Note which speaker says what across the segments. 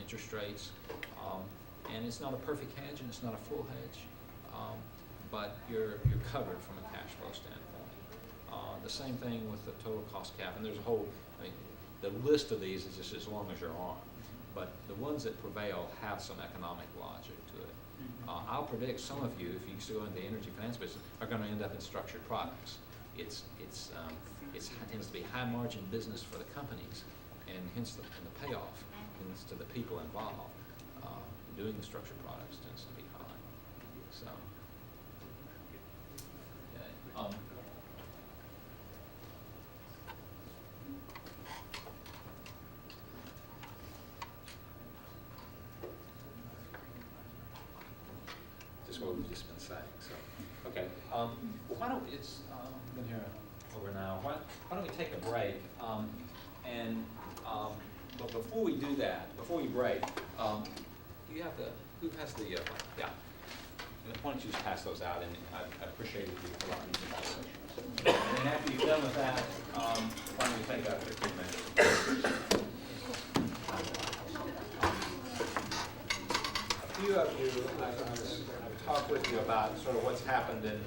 Speaker 1: interest rates. And it's not a perfect hedge and it's not a full hedge, but you're covered from a cash flow standpoint. The same thing with the total cost cap, and there's a whole, I mean, the list of these is just as long as your arm, but the ones that prevail have some economic logic to it. I'll predict some of you, if you used to go into the energy finance business, are going to end up in structured products. It tends to be high margin business for the companies, and hence the payoff hence to the people involved. Doing the structured products tends to be high. So, okay. Just what we've just been saying. So, okay. Well, why don't it's been here over an hour. Why don't we take a break? But before we do that, before we break, you have the, who has the, yeah. Why don't you just pass those out, and I appreciate it if you fill out these evaluations. And then after you're done with that, why don't we take a 15 minutes? A few of you, I've talked with you about sort of what's happened in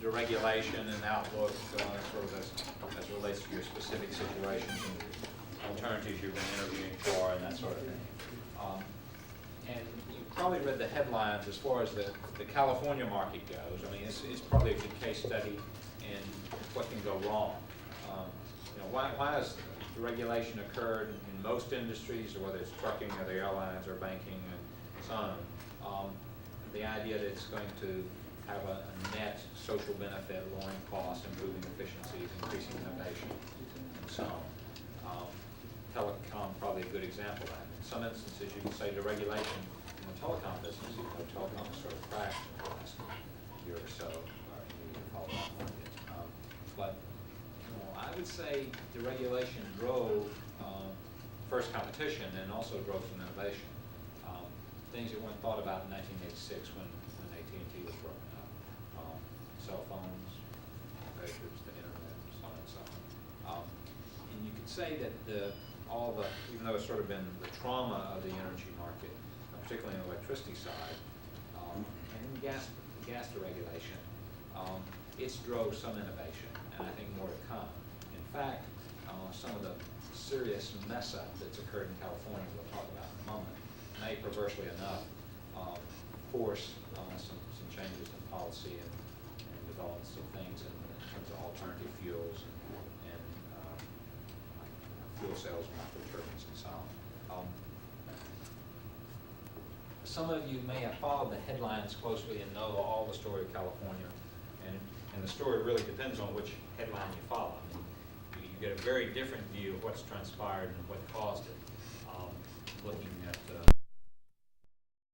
Speaker 1: the regulation and outlook, sort of as relates to your specific situations and alternatives you've been interviewing for and that sort of thing. And you probably read the headlines as far as the California market goes. I mean, it's probably a good case study in what can go wrong. Why has the regulation occurred in most industries, or whether it's trucking or the airlines or banking and so on? The idea that it's going to have a net social benefit, lowering costs, improving efficiencies, increasing innovation, and so on. Telecom, probably a good example of that. In some instances, you can say the regulation in the telecom business, even though telecom has sort of crashed in the last year or so, or you follow that market. But I would say the regulation drove first competition and also drove some innovation. Things that weren't thought about in 1986 when AT&T was broken up. Cell phones, computers, the internet, so on and so on. And you could say that even though it's sort of been the trauma of the energy market, particularly on the electricity side, and gas deregulation, it's drove some innovation, and I think more to come. In fact, some of the serious mess up that's occurred in California, we'll talk about in a moment, may perversely enough force some changes in policy and developments of things in terms of alternative fuels and fuel cells and micro turbines and so on. Some of you may have followed the headlines closely and know all the story of California, and the story really depends on which headline you follow. I mean, you get a very different view of what's transpired and what caused it, looking at